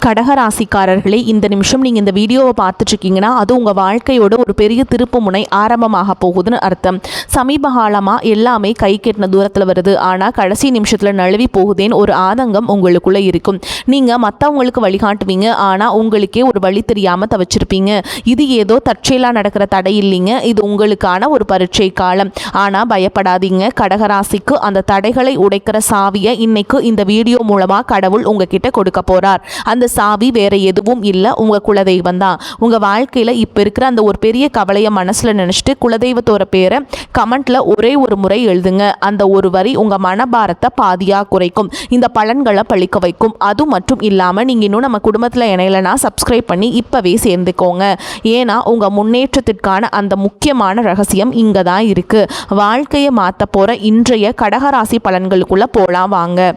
கடகராசிக்காரர்களே, இந்த நிமிஷம் நீங்கள் இந்த வீடியோவை பார்த்துட்ருக்கீங்கன்னா அது உங்கள் வாழ்க்கையோட ஒரு பெரிய திருப்பு முனை ஆரம்பமாக போகுதுன்னு அர்த்தம். சமீப காலமாக எல்லாமே கை கெட்டின தூரத்தில் வருது, ஆனால் கடைசி நிமிஷத்தில் நழுவி போகுதேன்னு ஒரு ஆதங்கம் உங்களுக்குள்ளே இருக்கும். நீங்கள் மற்றவங்களுக்கு வழிகாட்டுவீங்க, ஆனால் உங்களுக்கே ஒரு வழி தெரியாமல் தவிச்சிருப்பீங்க. இது ஏதோ தற்செயலாக நடக்கிற தடை இல்லைங்க, இது உங்களுக்கான ஒரு பரீட்சை காலம். ஆனால் பயப்படாதீங்க, கடகராசிக்கு அந்த தடைகளை உடைக்கிற சாவியை இன்னைக்கு இந்த வீடியோ மூலமாக கடவுள் உங்ககிட்ட கொடுக்க போகிறார். அந்த சாவி வேற எதுவும் இல்லை, உங்கள் குலதெய்வம் தான். உங்கள் வாழ்க்கையில் இப்போ இருக்கிற அந்த ஒரு பெரிய கவலையை மனசில் நினச்சிட்டு குலதெய்வத்தோட பேரை கமெண்ட்டில் ஒரே ஒரு முறை எழுதுங்க. அந்த ஒரு வரி உங்கள் மனபாரத்தை பாதியாக குறைக்கும், இந்த பலன்களை பழிக்க வைக்கும். அது மட்டும் இல்லாமல் நீங்கள் இன்னும் நம்ம குடும்பத்தில் இணையலைன்னா சப்ஸ்கிரைப் பண்ணி இப்போவே சேர்ந்துக்கோங்க. ஏன்னா உங்கள் முன்னேற்றத்திற்கான அந்த முக்கியமான ரகசியம் இங்கே தான் இருக்குது. வாழ்க்கையை மாற்ற போகிற இன்றைய கடகராசி பலன்களுக்குள்ளே போகலாம் வாங்க.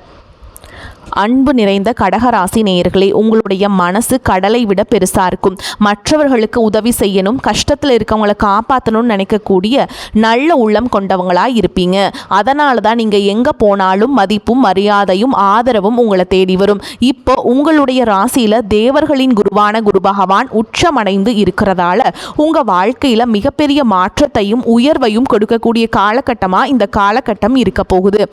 அன்பு நிறைந்த கடகராசி நேயர்களே, உங்களுடைய மனசு கடலை விட பெருசாக இருக்கும். மற்றவர்களுக்கு உதவி செய்யணும், கஷ்டத்தில் இருக்கவங்களை காப்பாற்றணும்னு நினைக்கக்கூடிய நல்ல உள்ளம் கொண்டவங்களாக இருப்பீங்க. அதனால தான் நீங்கள் எங்கே போனாலும் மதிப்பும் மரியாதையும் ஆதரவும் உங்களை தேடி வரும். இப்போ உங்களுடைய ராசியில் தேவர்களின் குருவான குரு பகவான் உச்சமடைந்து இருக்கிறதால உங்கள் வாழ்க்கையில் மிகப்பெரிய மாற்றத்தையும் உயர்வையும் கொடுக்கக்கூடிய காலகட்டமாக இந்த காலகட்டம் இருக்க போகுது.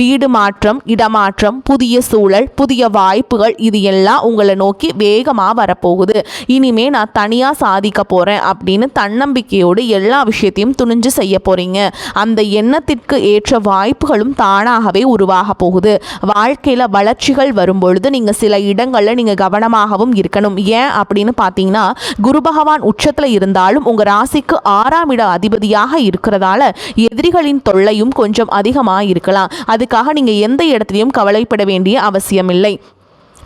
வீடு மாற்றம், இடமாற்றம், புதிய சூழல், புதிய வாய்ப்புகள், இது எல்லாம் உங்களை நோக்கி வேகமாக வரப்போகுது. இனிமே நான் தனியாக சாதிக்க போகிறேன் அப்படின்னு தன்னம்பிக்கையோடு எல்லா விஷயத்தையும் துணிஞ்சு செய்ய போகிறீங்க. அந்த எண்ணத்திற்கு ஏற்ற வாய்ப்புகளும் தானாகவே உருவாக போகுது. வாழ்க்கையில் வளர்ச்சிகள் வரும்பொழுது நீங்கள் சில இடங்களில் நீங்கள் கவனமாகவும் இருக்கணும். ஏன் அப்படின்னு பார்த்தீங்கன்னா, குரு பகவான் உச்சத்தில் இருந்தாலும் உங்கள் ராசிக்கு 6ஆம் இட அதிபதியாக இருக்கிறதால எதிரிகளின் தொல்லையும் கொஞ்சம் அதிகமாக இருக்கலாம். அதுக்காக நீங்கள் எந்த இடத்துலையும் கவலைப்பட வேண்டிய அவசியமில்லை.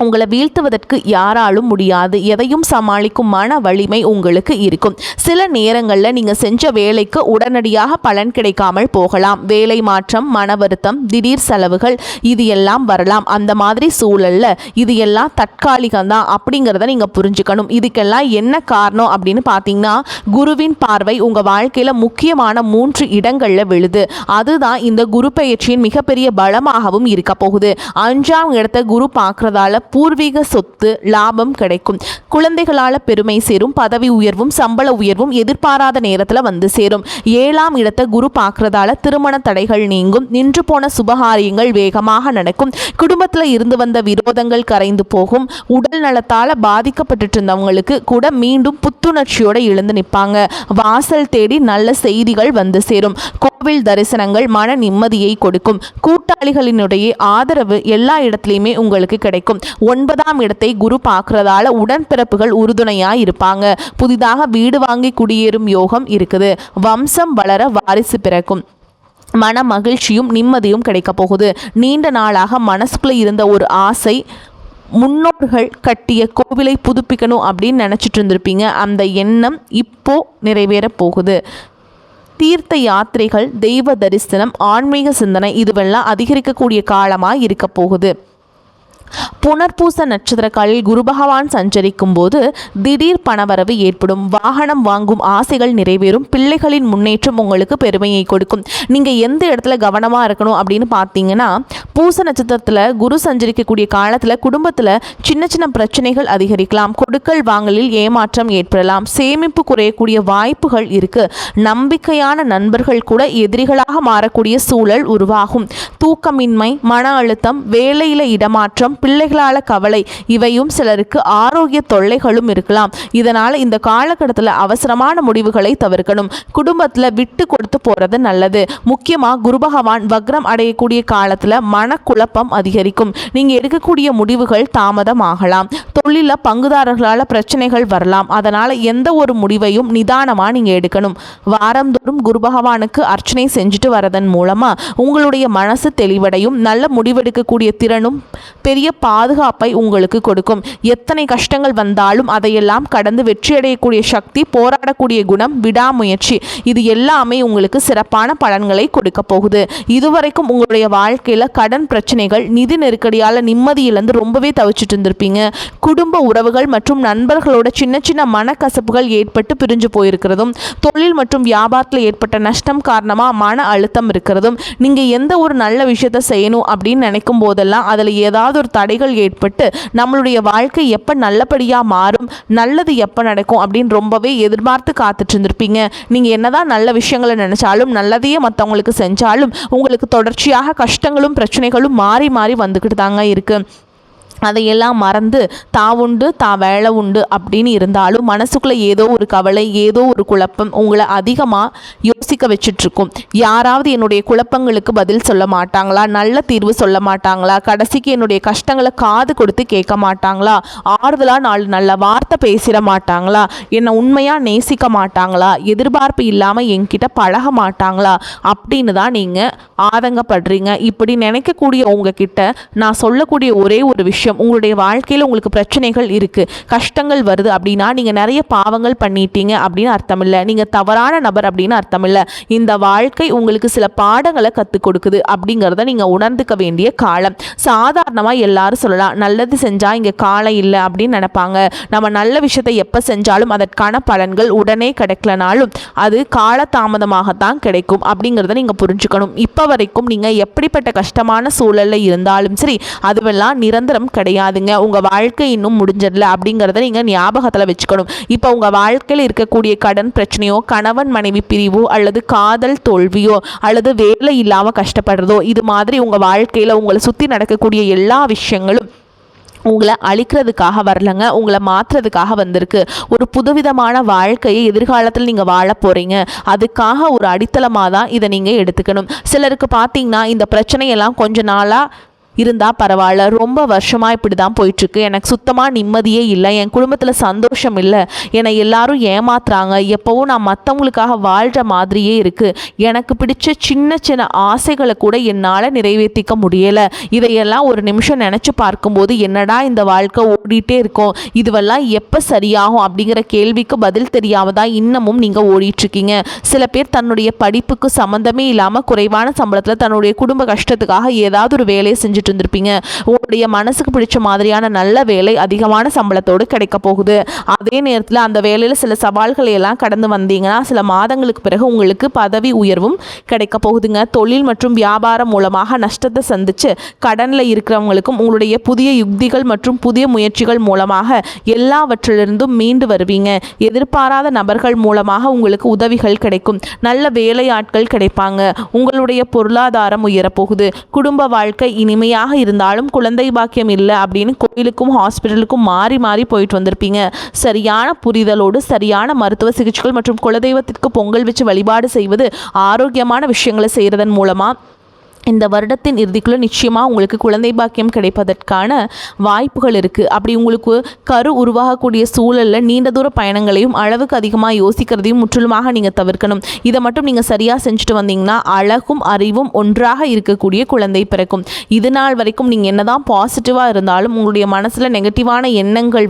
உங்களை வீழ்த்துவதற்கு யாராலும் முடியாது. எதையும் சமாளிக்கும் மன வலிமை உங்களுக்கு இருக்கும். சில நேரங்களில் நீங்கள் செஞ்ச வேலைக்கு உடனடியாக பலன் கிடைக்காமல் போகலாம். வேலை மாற்றம், மன வருத்தம், திடீர் செலவுகள், இது எல்லாம் வரலாம். அந்த மாதிரி சூழலில் இது எல்லாம் தற்காலிகம்தான் அப்படிங்கிறத நீங்கள் புரிஞ்சுக்கணும். இதுக்கெல்லாம் என்ன காரணம் அப்படின்னு பார்த்தீங்கன்னா, குருவின் பார்வை உங்கள் வாழ்க்கையில் முக்கியமான 3 இடங்களில் விழுது. அதுதான் இந்த குரு பெயர்ச்சியின் மிகப்பெரிய பலமாகவும் இருக்க போகுது. 5ஆம் இடத்தை குரு பார்க்கறதால பூர்வீக சொத்து, லாபம் கிடைக்கும். குழந்தைகளால் பெருமை சேரும். பதவி உயர்வும் சம்பள உயர்வும் எதிர்பாராத நேரத்தில் வந்து சேரும். 7ஆம் இடத்தை குரு பார்க்கறதால திருமண தடைகள் நீங்கும். நின்று போன சுபகாரியங்கள் வேகமாக நடக்கும். குடும்பத்தில் இருந்து வந்த விரோதங்கள் கரைந்து போகும். உடல் நலத்தால் பாதிக்கப்பட்டு இருந்தவங்களுக்கு கூட மீண்டும் புத்துணர்ச்சியோடு எழுந்து நிற்பாங்க. வாசல் தேடி நல்ல செய்திகள் வந்து சேரும். கோவில் தரிசனங்கள் மன நிம்மதியை கொடுக்கும். கூட்டாளிகளினுடைய ஆதரவு எல்லா இடத்துலையுமே உங்களுக்கு கிடைக்கும். 9ஆம் இடத்தை குரு பார்க்கறதால உடன்பிறப்புகள் உறுதுணையாக இருப்பாங்க. புதிதாக வீடு வாங்கி குடியேறும் யோகம் இருக்குது. வம்சம் வளர வாரிசு பிறக்கும். மன மகிழ்ச்சியும் நிம்மதியும் கிடைக்க போகுது. நீண்ட நாளாக மனசுக்குள்ளே இருந்த ஒரு ஆசை, முன்னோர்கள் கட்டிய கோவிலை புதுப்பிக்கணும் அப்படின்னு நினச்சிட்டு இருந்திருப்பீங்க. அந்த எண்ணம் இப்போ நிறைவேற போகுது. தீர்த்த யாத்திரைகள், தெய்வ தரிசனம், ஆன்மீக சிந்தனை, இதுவெல்லாம் அதிகரிக்கக்கூடிய காலமாக இருக்க போகுது. புனர்பூச நட்சத்திரக்காலில் குரு பகவான் சஞ்சரிக்கும் போது திடீர் பணவரவு ஏற்படும். வாகனம் வாங்கும் ஆசைகள் நிறைவேறும். பிள்ளைகளின் முன்னேற்றம் உங்களுக்கு பெருமையை கொடுக்கும். நீங்கள் எந்த இடத்துல கவனமாக இருக்கணும் அப்படின்னு பார்த்தீங்கன்னா, பூச நட்சத்திரத்தில் குரு சஞ்சரிக்கக்கூடிய காலத்தில் குடும்பத்தில் சின்ன சின்ன பிரச்சனைகள் அதிகரிக்கலாம். கொடுக்கல் வாங்கலில் ஏமாற்றம் ஏற்படலாம். சேமிப்பு குறையக்கூடிய வாய்ப்புகள் இருக்குது. நம்பிக்கையான நண்பர்கள் கூட எதிரிகளாக மாறக்கூடிய சூழல் உருவாகும். தூக்கமின்மை, மன அழுத்தம், வேலையில் இடமாற்றம், பிள்ளைகளால் கவலை, இவையும் சிலருக்கு ஆரோக்கிய தொல்லைகளும் இருக்கலாம். இதனால் இந்த காலகட்டத்தில் அவசரமான முடிவுகளை தவிர்க்கணும். குடும்பத்தில் விட்டு கொடுத்து போகிறது நல்லது. முக்கியமாக குரு பகவான் வக்ரம் அடையக்கூடிய காலத்தில் மனக்குழப்பம் அதிகரிக்கும். நீங்கள் எடுக்கக்கூடிய முடிவுகள் தாமதமாகலாம். தொழிலில் பங்குதாரர்களால் பிரச்சனைகள் வரலாம். அதனால் எந்த ஒரு முடிவையும் நிதானமாக நீங்கள் எடுக்கணும். வாரந்தோறும் குரு பகவானுக்கு அர்ச்சனை செஞ்சுட்டு வரதன் மூலமாக உங்களுடைய மனசு தெளிவடையும். நல்ல முடிவெடுக்கக்கூடிய திறனும் பெரிய பாதுகாப்பை உங்களுக்கு கொடுக்கும். எத்தனை கஷ்டங்கள் வந்தாலும் அதையெல்லாம் கடந்து வெற்றியடையக்கூடிய சக்தி, போராடக்கூடிய குணம், விடாமுயற்சி, இது எல்லாமே உங்களுக்கு சிறப்பான பலன்களை கொடுக்க போகுது. இதுவரைக்கும் உங்களுடைய வாழ்க்கையில் கடன் பிரச்சனைகள், நிதி நெருக்கடியால் நிம்மதியிலிருந்து ரொம்பவே தவிச்சிட்டு இருந்திருப்பீங்க. குடும்ப உறவுகள் மற்றும் நண்பர்களோட சின்ன சின்ன மனக்கசப்புகள் ஏற்பட்டு பிரிஞ்சு போயிருக்கிறதும், தொழில் மற்றும் வியாபாரத்தில் ஏற்பட்ட நஷ்டம் காரணமாக மன அழுத்தம் இருக்கிறதும், நீங்கள் எந்த ஒரு நல்ல விஷயத்தை செய்யணும் அப்படின்னு நினைக்கும் போதெல்லாம் அதில் ஏதாவது ஒரு தடைகள் ஏற்பட்டு நம்மளுடைய வாழ்க்கை எப்போ நல்லபடியாக மாறும், நல்லது எப்போ நடக்கும் அப்படின்னு ரொம்பவே எதிர்பார்த்து காத்துட்டு இருந்திருப்பீங்க. நீங்கள் என்னதான் நல்ல விஷயங்களை நினைச்சாலும், நல்லதையே மற்றவங்களுக்கு செஞ்சாலும் உங்களுக்கு தொடர்ச்சியாக கஷ்டங்களும் பிரச்சனைகளும் மாறி மாறி வந்துக்கிட்டு தாங்க இருக்குது. அதையெல்லாம் மறந்து உண்டு வேலை உண்டு அப்படின்னு இருந்தாலும் மனசுக்குள்ளே ஏதோ ஒரு கவலை, ஏதோ ஒரு குழப்பம் உங்களை அதிகமாக யோசிக்க வச்சிட்ருக்கும். யாராவது என்னுடைய குழப்பங்களுக்கு பதில் சொல்ல மாட்டாங்களா, நல்ல தீர்வு சொல்ல மாட்டாங்களா, கடைசிக்கு என்னுடைய கஷ்டங்களை காது கொடுத்து கேட்க மாட்டாங்களா, ஆறுதலாக 4 நல்ல வார்த்தை பேசிட மாட்டாங்களா, என்னை உண்மையாக நேசிக்க மாட்டாங்களா, எதிர்பார்ப்பு இல்லாமல் என்கிட்ட பழக மாட்டாங்களா அப்படின்னு தான் நீங்கள் ஆதங்கப்படுறீங்க. இப்படி நினைக்கக்கூடிய உங்ககிட்ட நான் சொல்லக்கூடிய ஒரே ஒரு விஷயம், உங்களுடைய வாழ்க்கையில் உங்களுக்கு பிரச்சனைகள் இருக்குது, கஷ்டங்கள் வருது அப்படின்னா நீங்கள் நிறைய பாவங்கள் பண்ணிட்டீங்க அப்படின்னு அர்த்தம் இல்லை, நீங்கள் தவறான நபர் அப்படின்னு அர்த்தம் இல்லை. இந்த வாழ்க்கை உங்களுக்கு சில பாடங்களை கற்றுக் கொடுக்குது அப்படிங்கிறத நீங்கள் உணர்ந்துக்க வேண்டிய காலம். சாதாரணமாக எல்லாரும் சொல்லலாம், நல்லது செஞ்சால் இங்கே காலம் இல்லை அப்படின்னு நினைப்பாங்க. நம்ம நல்ல விஷயத்தை எப்போ செஞ்சாலும் அதற்கான பலன்கள் உடனே கிடைக்கலனாலும் அது காலதாமதமாகத்தான் கிடைக்கும் அப்படிங்கிறத நீங்கள் புரிஞ்சுக்கணும். இப்போ வரைக்கும் நீங்கள் எப்படிப்பட்ட கஷ்டமான சூழலில் இருந்தாலும் சரி, அதுவெல்லாம் நிரந்தரம் கிடையாதுங்க. உங்கள் வாழ்க்கை இன்னும் முடிஞ்சிடல அப்படிங்கிறத நீங்கள் ஞாபகத்தில் வச்சுக்கணும். இப்போ உங்கள் வாழ்க்கையில் இருக்கக்கூடிய கடன் பிரச்சனையோ, கணவன் மனைவி பிரிவோ, அல்லது காதல் தோல்வியோ, அல்லது வேலை இல்லாமல் கஷ்டப்படுறதோ, இது மாதிரி உங்கள் வாழ்க்கையில் உங்களை சுற்றி நடக்கக்கூடிய எல்லா விஷயங்களும் உங்களை அழிக்கிறதுக்காக வரலங்க, உங்களை மாற்றுறதுக்காக வந்திருக்கு. ஒரு புதுவிதமான வாழ்க்கையை எதிர்காலத்தில் நீங்கள் வாழ போகிறீங்க. அதுக்காக ஒரு அடித்தளமாக தான் இதை நீங்கள் எடுத்துக்கணும். சிலருக்கு பார்த்தீங்கன்னா இந்த பிரச்சனையெல்லாம் கொஞ்ச நாளாக இருந்தால் பரவாயில்ல, ரொம்ப வருஷமாக இப்படி தான் போயிட்டுருக்கு, எனக்கு சுத்தமாக நிம்மதியே இல்லை, என் குடும்பத்தில் சந்தோஷம் இல்லை, என்னை எல்லாரும் ஏமாத்துறாங்க, எப்போவும் நான் மற்றவங்களுக்காக வாழ்கிற மாதிரியே இருக்குது, எனக்கு பிடிச்ச சின்ன சின்ன ஆசைகளை கூட என்னால் நிறைவேற்றிக்க முடியலை, இதையெல்லாம் ஒரு நிமிஷம் நினச்சி பார்க்கும்போது என்னடா இந்த வாழ்க்கை ஓடிட்டே இருக்கும், இதுவெல்லாம் எப்போ சரியாகும் அப்படிங்கிற கேள்விக்கு பதில் தெரியாமல் தான் இன்னமும் நீங்கள் ஓடிட்டுருக்கீங்க. சில பேர் தன்னுடைய படிப்புக்கு சம்மந்தமே இல்லாமல் குறைவான சம்பளத்தில் தன்னுடைய குடும்ப கஷ்டத்துக்காக ஏதாவது ஒரு வேலையை செஞ்சுட்டு இருந்திருப்பீங்க. உங்களுடைய மனசுக்கு பிடிச்ச மாதிரியான நல்ல வேலை அதிகமான சம்பளத்தோடு கிடைக்க போகுது. அதே நேரத்தில் அந்த வேலையில் சில சவால்களை எல்லாம் கடந்து வந்தீங்கன்னா சில மாதங்களுக்கு பிறகு உங்களுக்கு பதவி உயர்வும் கிடைக்க போகுதுங்க. தொழில் மற்றும் வியாபாரம் மூலமாக நஷ்டத்தை சந்திச்சு கடனில் இருக்கிறவங்களுக்கும் உங்களுடைய புதிய யுக்திகள் மற்றும் புதிய முயற்சிகள் மூலமாக எல்லாவற்றிலிருந்தும் மீண்டு வருவீங்க. எதிர்பாராத நபர்கள் மூலமாக உங்களுக்கு உதவிகள் கிடைக்கும். நல்ல வேலையாட்கள் கிடைப்பாங்க. உங்களுடைய பொருளாதாரம் உயரப்போகுது. குடும்ப வாழ்க்கை இனிமையாக இருந்தாலும் குழந்தை பாக்கியம் இல்லை அப்படின்னு கோயிலுக்கும் ஹாஸ்பிட்டலுக்கும் மாறி மாறி போயிட்டு வந்திருப்பீங்க. சரியான புரிதலோடு சரியான மருத்துவ சிகிச்சைகள் மற்றும் குலதெய்வத்திற்கு பொங்கல் வச்சு வழிபாடு செய்வது, ஆரோக்கியமான விஷயங்களை செய்கிறதன் மூலமாக இந்த வருடத்தின் இறுதிக்குள்ளே நிச்சயமாக உங்களுக்கு குழந்தை பாக்கியம் கிடைப்பதற்கான வாய்ப்புகள் இருக்குது. அப்படி உங்களுக்கு கரு உருவாகக்கூடிய சூழலில் நீண்ட தூர பயணங்களையும் அளவுக்கு அதிகமாக யோசிக்கிறதையும் முற்றிலுமாக நீங்கள் தவிர்க்கணும். இதை மட்டும் நீங்கள் சரியாக செஞ்சுட்டு வந்தீங்கன்னா அழகும் அறிவும் ஒன்றாக இருக்கக்கூடிய குழந்தை பிறக்கும். இது நாள் வரைக்கும் நீங்கள் என்னதான் பாசிட்டிவாக இருந்தாலும் உங்களுடைய மனசில் நெகட்டிவான எண்ணங்கள்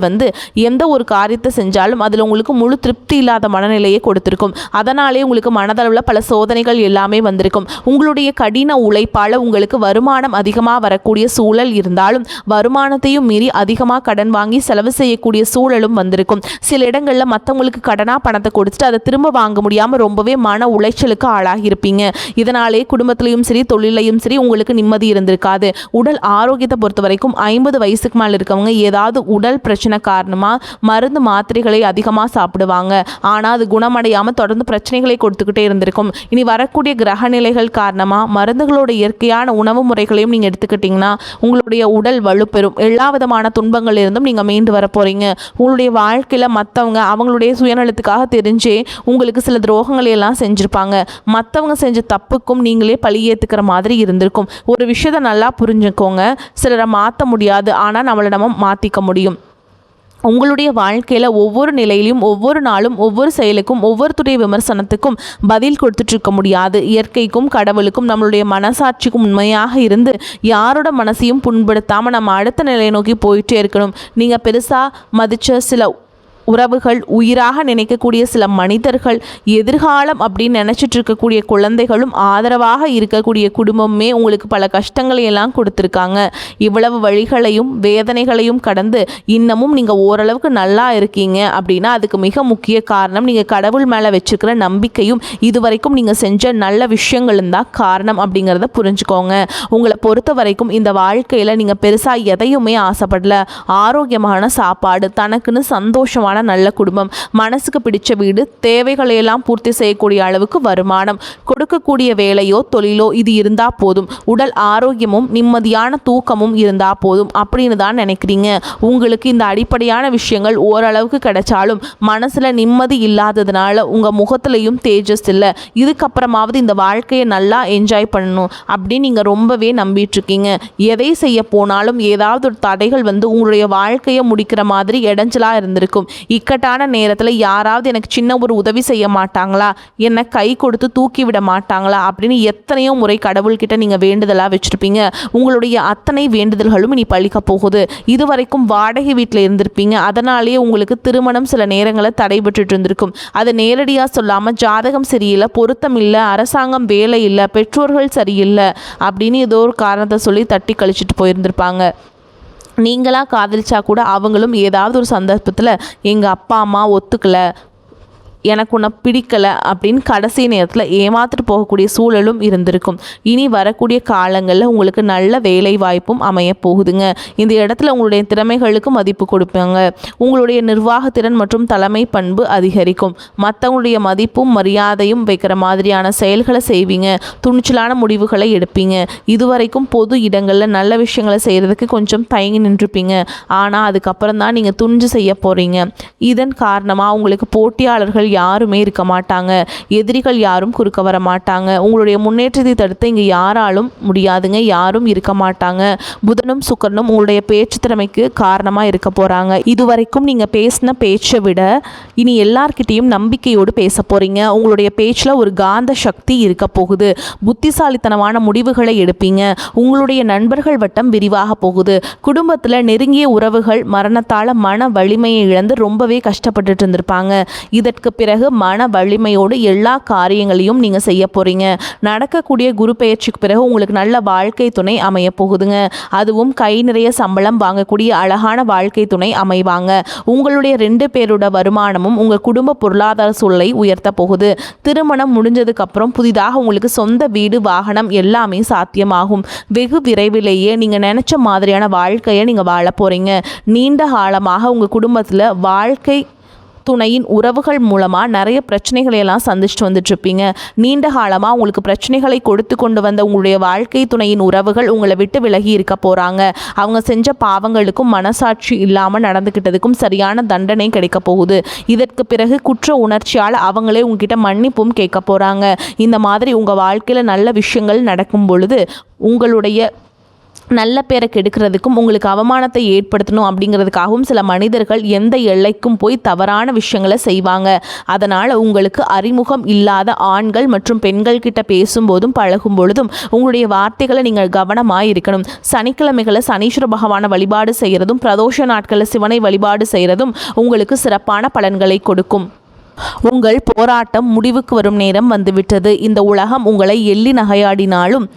எந்த ஒரு காரியத்தை செஞ்சாலும் அதில் உங்களுக்கு முழு திருப்தி இல்லாத மனநிலையை கொடுத்துருக்கும். அதனாலே உங்களுக்கு மனதளவில் பல சோதனைகள் எல்லாமே வந்திருக்கும். உங்களுடைய கடின உழைப்பால் உங்களுக்கு வருமானம் அதிகமாக வரக்கூடிய சூழல் இருந்தாலும் வருமானத்தையும் மீறி அதிகமாக கடன் வாங்கி செலவு செய்யக்கூடிய சூழலும் வந்திருக்கும். சில இடங்களில் மற்றவங்களுக்கு கடனாக பணத்தை கொடுத்துட்டு அதை திரும்ப வாங்க முடியாமல் ரொம்பவே மன உளைச்சலுக்கு ஆளாகி இருப்பீங்க. இதனாலே குடும்பத்திலையும் சரி தொழிலையும் சரி உங்களுக்கு நிம்மதி இருந்திருக்காது. உடல் ஆரோக்கியத்தை பொறுத்த வரைக்கும் 50 வயசுக்கு மேலே இருக்கவங்க ஏதாவது உடல் பிரச்சனை காரணமாக மருந்து மாத்திரைகளை அதிகமாக சாப்பிடுவாங்க. ஆனால் அது குணமடையாமல் தொடர்ந்து பிரச்சனைகளை கொடுத்துக்கிட்டே இருந்திருக்கும். இனி வரக்கூடிய கிரக நிலைகள் காரணமாக மருந்துகளோட இயற்கையான உணவு முறைகளையும் நீங்கள் எடுத்துக்கிட்டிங்கன்னா உங்களுடைய உடல் வலுப்பெறும். எல்லா விதமான துன்பங்கள் இருந்தும் நீங்கள் மீண்டு வர போகிறீங்க. உங்களுடைய வாழ்க்கையில் மற்றவங்க அவங்களுடைய சுயநலத்துக்காக தெரிஞ்சே உங்களுக்கு சில துரோகங்களை எல்லாம் செஞ்சுருப்பாங்க. மற்றவங்க செஞ்ச தப்புக்கும் நீங்களே பழியேற்றுக்கிற மாதிரி இருந்திருக்கும். ஒரு விஷயத்தை நல்லா புரிஞ்சுக்கோங்க, சிலரை மாற்ற முடியாது, ஆனால் நம்மளை நம்ம மாற்றிக்க முடியும். உங்களுடைய வாழ்க்கையில் ஒவ்வொரு நிலையிலும் ஒவ்வொரு நாளும் ஒவ்வொரு செயலுக்கும் ஒவ்வொருத்தருடைய விமர்சனத்துக்கும் பதில் கொடுத்துட்ருக்க முடியாது. இயற்கைக்கும் கடவுளுக்கும் நம்மளுடைய மனசாட்சிக்கும் உண்மையாக இருந்து யாரோட மனசையும் புண்படுத்தாமல் நம்ம அடுத்த நிலையை நோக்கி போயிட்டே இருக்கணும். நீங்கள் பெருசாக மதித்த சில உறவுகள், உயிராக நினைக்கக்கூடிய சில மனிதர்கள், எதிர்காலம் அப்படின்னு நினச்சிட்டு இருக்கக்கூடிய குழந்தைகளும், ஆதரவாக இருக்கக்கூடிய குடும்பமே உங்களுக்கு பல கஷ்டங்களை எல்லாம் கொடுத்துருக்காங்க. இவ்வளவு வழிகளையும் வேதனைகளையும் கடந்து இன்னமும் நீங்கள் ஓரளவுக்கு நல்லா இருக்கீங்க அப்படின்னா அதுக்கு மிக முக்கிய காரணம் நீங்கள் கடவுள் மேலே வச்சுக்கிற நம்பிக்கையும் இதுவரைக்கும் நீங்கள் செஞ்ச நல்ல விஷயங்களும் தான் காரணம் அப்படிங்கிறத புரிஞ்சுக்கோங்க. உங்களை பொறுத்த வரைக்கும் இந்த வாழ்க்கையில் நீங்கள் பெருசாக எதையுமே ஆசைப்படல. ஆரோக்கியமான சாப்பாடு, தனக்குன்னு சந்தோஷமான நல்ல குடும்பம், மனசுக்கு பிடிச்ச வீடு, தேவைகளையெல்லாம் பூர்த்தி செய்யக்கூடிய அளவுக்கு வருமானம், கொடுக்கக்கூடிய வேலையோ தொழிலோ இது இருந்தால் போதும், உடல் ஆரோக்கியமும் நிம்மதியான தூக்கமும் இருந்தால் போதும் அப்படின்னு தான் நினைக்கிறீங்க. உங்களுக்கு இந்த அடிப்படையான விஷயங்கள் ஓரளவுக்கு கிடைச்சாலும் மனசில் நிம்மதி இல்லாததுனால உங்கள் முகத்துலையும் தேஜஸ் இல்லை. இதுக்கப்புறமாவது இந்த வாழ்க்கையை நல்லா என்ஜாய் பண்ணணும் அப்படின்னு நீங்கள் ரொம்பவே நம்பிட்டுருக்கீங்க. எதை செய்ய போனாலும் ஏதாவது ஒரு தடைகள் வந்து உங்களுடைய வாழ்க்கையை முடிக்கிற மாதிரி இடைஞ்சலாக இருந்திருக்கும். இக்கட்டான நேரத்தில் யாராவது எனக்கு சின்ன ஒரு உதவி செய்ய மாட்டாங்களா, என்னை கை கொடுத்து தூக்கி விட மாட்டாங்களா அப்படின்னு எத்தனையோ முறை கடவுள்கிட்ட நீங்கள் வேண்டுதலாக வச்சுருப்பீங்க. உங்களுடைய அத்தனை வேண்டுதல்களும் இனி பழிக்க போகுது. இதுவரைக்கும் வாடகை வீட்டில் இருந்திருப்பீங்க. அதனாலேயே உங்களுக்கு திருமணம் சில நேரங்களில் தடைபட்டு இருந்திருக்கும். அதை நேரடியாக சொல்லாமல் ஜாதகம் சரியில்லை, பொருத்தம் இல்லை, அரசாங்கம் வேலை இல்லை, பெற்றோர்கள் சரியில்லை அப்படின்னு ஏதோ ஒரு காரணத்தை சொல்லி தட்டி கழிச்சிட்டு போயிருந்திருப்பாங்க. நீங்களாக காதலிச்சா கூட அவங்களும் ஏதாவது ஒரு சந்தர்ப்பத்தில் எங்கள் அப்பா அம்மா ஒத்துக்கலை, எனக்கு உன்னை பிடிக்கலை அப்படின்னு கடைசி நேரத்தில் ஏமாத்திட்டு போகக்கூடிய சூழலும் இருந்திருக்கும். இனி வரக்கூடிய காலங்களில் உங்களுக்கு நல்ல வேலை வாய்ப்பும் அமைய போகுதுங்க. இந்த இடத்துல உங்களுடைய திறமைகளுக்கு மதிப்பு கொடுப்பாங்க. உங்களுடைய நிர்வாகத்திறன் மற்றும் தலைமை பண்பு அதிகரிக்கும். மற்றவங்களுடைய மதிப்பும் மரியாதையும் வைக்கிற மாதிரியான செயல்களை செய்வீங்க. துணிச்சலான முடிவுகளை எடுப்பீங்க. இதுவரைக்கும் பொது இடங்களில் நல்ல விஷயங்களை செய்கிறதுக்கு கொஞ்சம் தயங்கி நின்றுப்பீங்க. ஆனால் அதுக்கப்புறம் தான் நீங்கள் துணிஞ்சு செய்ய போகிறீங்க. இதன் காரணமாக உங்களுக்கு போட்டியாளர்கள் யாருமே இருக்க மாட்டாங்க. எதிரிகள் யாரும் குறுக்க வர மாட்டாங்க. உங்களுடைய முன்னேற்றத்தை தடுத்து இங்கே யாராலும் முடியாதுங்க. யாரும் இருக்க மாட்டாங்க. புதனும் சுக்கிரனும் உங்களுடைய பேச்சு திறமைக்கு காரணமாக இருக்க போகிறாங்க. இதுவரைக்கும் நீங்கள் பேசின பேச்சை விட இனி எல்லார்கிட்டையும் நம்பிக்கையோடு பேச போகிறீங்க. உங்களுடைய பேச்சில் ஒரு காந்த சக்தி இருக்க போகுது. புத்திசாலித்தனமான முடிவுகளை எடுப்பீங்க. உங்களுடைய நண்பர்கள் வட்டம் விரிவாக போகுது. குடும்பத்தில் நெருங்கிய உறவுகள் மரணத்தால் மன வலிமையை இழந்து ரொம்பவே கஷ்டப்பட்டுட்டு இருந்திருப்பாங்க. இதற்கு பிறகு மன வலிமையோடு எல்லா காரியங்களையும் நீங்கள் செய்ய போகிறீங்க. நடக்கக்கூடிய குரு பெயர்ச்சிக்கு பிறகு உங்களுக்கு நல்ல வாழ்க்கை துணை அமைய போகுதுங்க. அதுவும் கை நிறைய சம்பளம் வாங்கக்கூடிய அழகான வாழ்க்கை துணை அமைவாங்க. உங்களுடைய 2 பேரோட வருமானமும் உங்கள் குடும்ப பொருளாதார சூழலை உயர்த்த போகுது. திருமணம் முடிஞ்சதுக்கப்புறம் புதிதாக உங்களுக்கு சொந்த வீடு, வாகனம் எல்லாமே சாத்தியமாகும். வெகு விரைவிலேயே நீங்கள் நினச்ச மாதிரியான வாழ்க்கையை நீங்கள் வாழ போகிறீங்க. நீண்ட காலமாக உங்கள் குடும்பத்தில் வாழ்க்கை துணையின் உறவுகள் மூலமாக நிறைய பிரச்சனைகளை எல்லாம் சந்திச்சுட்டு வந்துட்டுருப்பீங்க. நீண்ட காலமாக உங்களுக்கு பிரச்சனைகளை கொடுத்து கொண்டு வந்த உங்களுடைய வாழ்க்கை துணையின் உறவுகள் உங்களை விட்டு விலகி இருக்க போகிறாங்க. அவங்க செஞ்ச பாவங்களுக்கும் மனசாட்சி இல்லாமல் நடந்துக்கிட்டதுக்கும் சரியான தண்டனை கிடைக்க போகுது. இதற்கு பிறகு குற்ற உணர்ச்சியால் அவங்களே உங்ககிட்ட மன்னிப்பும் கேட்க போகிறாங்க. இந்த மாதிரி உங்கள் வாழ்க்கையில் நல்ல விஷயங்கள் நடக்கும் பொழுது உங்களுடைய நல்ல பேரை கெடுக்கிறதுக்கும் உங்களுக்கு அவமானத்தை ஏற்படுத்தணும் அப்படிங்கிறதுக்காகவும் சில மனிதர்கள் எந்த எல்லைக்கும் போய் தவறான விஷயங்களை செய்வாங்க. அதனால் உங்களுக்கு அறிமுகம் இல்லாத ஆண்கள் மற்றும் பெண்கள் கிட்ட பேசும்போதும் பழகும் பொழுதும் உங்களுடைய வார்த்தைகளை நீங்கள் கவனமாக இருக்கணும். சனிக்கிழமைகளை சனீஸ்வர பகவானை வழிபாடு செய்கிறதும் பிரதோஷ நாட்களில் சிவனை வழிபாடு செய்கிறதும் உங்களுக்கு சிறப்பான பலன்களை கொடுக்கும். உங்கள் போராட்டம் முடிவுக்கு வரும் நேரம் வந்துவிட்டது. இந்த உலகம் உங்களை எள்ளி நகையாடினாலும்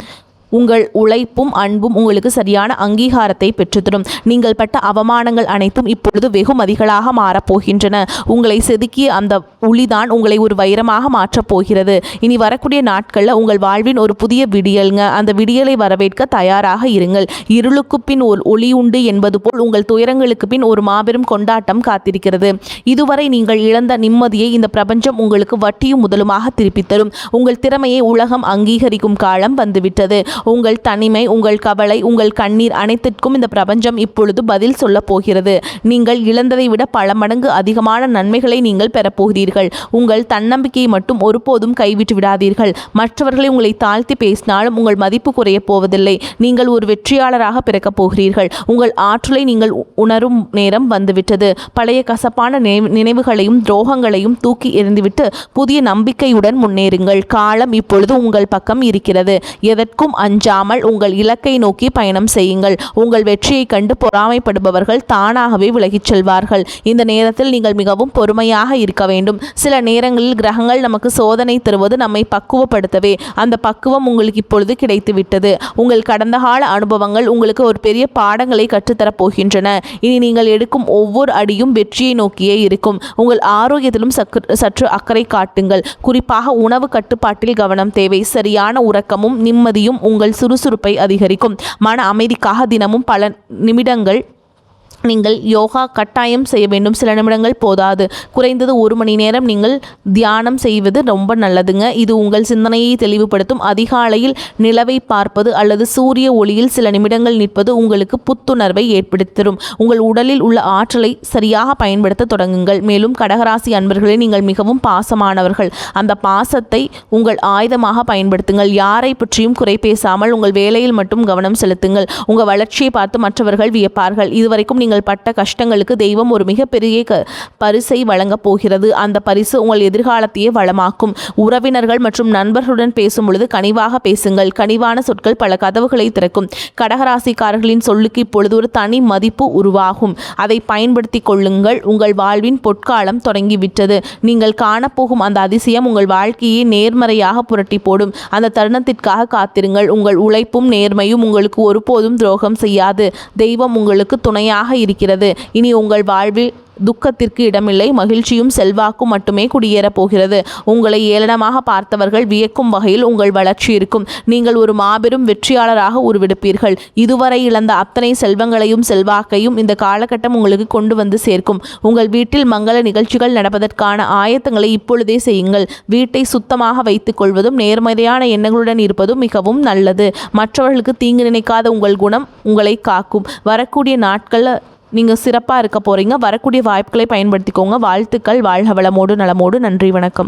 உங்கள் உழைப்பும் அன்பும் உங்களுக்கு சரியான அங்கீகாரத்தை பெற்றுத்தரும். நீங்கள் பட்ட அவமானங்கள் அனைத்தும் இப்பொழுது வெகுமதிகளாக மாறப்போகின்றன. உங்களை செதுக்கிய அந்த ஒளிதான் உங்களை ஒரு வைரமாக மாற்றப் போகிறது. இனி வரக்கூடிய நாட்களில் உங்கள் வாழ்வின் ஒரு புதிய விடியல்ங்க. அந்த விடியலை வரவேற்க தயாராக இருங்கள். இருளுக்கு பின் ஒரு ஒளி உண்டு என்பது போல் உங்கள் துயரங்களுக்கு பின் ஒரு மாபெரும் கொண்டாட்டம் காத்திருக்கிறது. இதுவரை நீங்கள் இழந்த நிம்மதியை இந்த பிரபஞ்சம் உங்களுக்கு வட்டியும் முதலுமாக திருப்பித் தரும். உங்கள் திறமையை உலகம் அங்கீகரிக்கும் காலம் வந்துவிட்டது. உங்கள் தனிமை, உங்கள் கவலை, உங்கள் கண்ணீர் அனைத்திற்கும் இந்த பிரபஞ்சம் இப்பொழுது பதில் சொல்ல போகிறது. நீங்கள் இழந்ததை விட பல மடங்கு அதிகமான நன்மைகளை நீங்கள் பெறப்போகிறீர்கள். உங்கள் தன்னம்பிக்கையை மட்டும் ஒருபோதும் கைவிட்டு விடாதீர்கள். மற்றவர்களை உங்களை தாழ்த்தி பேசினாலும் உங்கள் மதிப்பு குறைய போவதில்லை. நீங்கள் ஒரு வெற்றியாளராக பிறக்கப் போகிறீர்கள். உங்கள் ஆற்றலை நீங்கள் உணரும் நேரம் வந்துவிட்டது. பழைய கசப்பான நினைவுகளையும் துரோகங்களையும் தூக்கி எறிந்துவிட்டு புதிய நம்பிக்கையுடன் முன்னேறுங்கள். காலம் இப்பொழுது உங்கள் பக்கம் இருக்கிறது. எதற்கும் அஞ்சாமல் உங்கள் இலக்கை நோக்கி பயணம் செய்யுங்கள். உங்கள் வெற்றியை கண்டு பொறாமைப்படுபவர்கள் தானாகவே விலகிச் செல்வார்கள். இந்த நேரத்தில் நீங்கள் மிகவும் பொறுமையாக இருக்க வேண்டும். சில நேரங்களில் கிரகங்கள் நமக்கு சோதனை தருவது நம்மை பக்குவப்படுத்தவே. அந்த பக்குவம் உங்களுக்கு இப்பொழுது கிடைத்துவிட்டது. உங்கள் கடந்த கால அனுபவங்கள் உங்களுக்கு ஒரு பெரிய பாடங்களை கற்றுத்தரப் போகின்றன. இனி நீங்கள் எடுக்கும் ஒவ்வொரு அடியும் வெற்றியை நோக்கியே இருக்கும். உங்கள் ஆரோக்கியத்திலும் சற்று அக்கறை காட்டுங்கள். குறிப்பாக உணவு கட்டுப்பாட்டில் கவனம் தேவை. சரியான உறக்கமும் நிம்மதியும் உங்கள் சுறுசுறுப்பை அதிகரிக்கும். மன அமைதிக்காக தினமும் பல நிமிடங்கள் நீங்கள் யோகா கட்டாயம் செய்ய வேண்டும். சில நிமிடங்கள் போதாது. குறைந்தது 1 மணி நேரம் நீங்கள் தியானம் செய்வது ரொம்ப நல்லதுங்க. இது உங்கள் சிந்தனையை தெளிவுபடுத்தும். அதிகாலையில் நிலவை பார்ப்பது அல்லது சூரிய ஒளியில் சில நிமிடங்கள் நிற்பது உங்களுக்கு புத்துணர்வை ஏற்படுத்தும். உங்கள் உடலில் உள்ள ஆற்றலை சரியாக பயன்படுத்த தொடங்குங்கள். மேலும் கடகராசி அன்பர்களே, நீங்கள் மிகவும் பாசமானவர்கள். அந்த பாசத்தை உங்கள் ஆயுதமாக பயன்படுத்துங்கள். யாரை பற்றியும் குறை பேசாமல் உங்கள் வேலையில் மட்டும் கவனம் செலுத்துங்கள். உங்கள் வளர்ச்சியை பார்த்து மற்றவர்கள் வியப்பார்கள். இதுவரைக்கும் நீங்கள் பட்ட கஷ்டங்களுக்கு தெய்வம் ஒரு மிகப்பெரிய பரிசை வழங்கப் போகிறது. அந்த பரிசு உங்கள் எதிர்காலத்தையே வளமாக்கும். உறவினர்கள் மற்றும் நண்பர்களுடன் பேசும் பொழுது கனிவாக பேசுங்கள். கனிவான சொற்கள் பல கதவுகளை திறக்கும். கடகராசிக்காரர்களின் சொல்லுக்கு இப்பொழுது ஒரு தனி மதிப்பு உருவாகும். அதை பயன்படுத்தி கொள்ளுங்கள். உங்கள் வாழ்வின் பொற்காலம் தொடங்கிவிட்டது. நீங்கள் காணப்போகும் அந்த அதிசயம் உங்கள் வாழ்க்கையை நேர்மறையாக புரட்டி போடும். அந்த தருணத்திற்காக காத்திருங்கள். உங்கள் உழைப்பும் நேர்மையும் உங்களுக்கு ஒருபோதும் துரோகம் செய்யாது. தெய்வம் உங்களுக்கு துணையாக இருக்கிறது. இனி உங்கள் வாழ்வில் துக்கத்திற்கு இடமில்லை. மகிழ்ச்சியும் செல்வாக்கும் மட்டுமே குடியேறப் போகிறது. உங்களை ஏளனமாக பார்த்தவர்கள் வியக்கும் வகையில் உங்கள் வளர்ச்சி இருக்கும். நீங்கள் ஒரு மாபெரும் வெற்றியாளராக உருவெடுப்பீர்கள். இதுவரை இழந்த அத்தனை செல்வங்களையும் செல்வாக்கையும் இந்த காலகட்டம் உங்களுக்கு கொண்டு வந்து சேர்க்கும். உங்கள் வீட்டில் மங்கள நிகழ்ச்சிகள் நடப்பதற்கான ஆயத்தங்களை இப்பொழுதே செய்யுங்கள். வீட்டை சுத்தமாக வைத்துக் கொள்வதும் நேர்மறையான எண்ணங்களுடன் இருப்பதும் மிகவும் நல்லது. மற்றவர்களுக்கு தீங்கு நினைக்காத உங்கள் குணம் உங்களை காக்கும். வரக்கூடிய நாட்களில் நீங்கள் சிறப்பாக இருக்க போகிறீங்க. வரக்கூடிய வாய்ப்புகளை பயன்படுத்திக்கோங்க. வாழ்த்துக்கள். வாழ்க வளமோடு நலமோடு. நன்றி, வணக்கம்.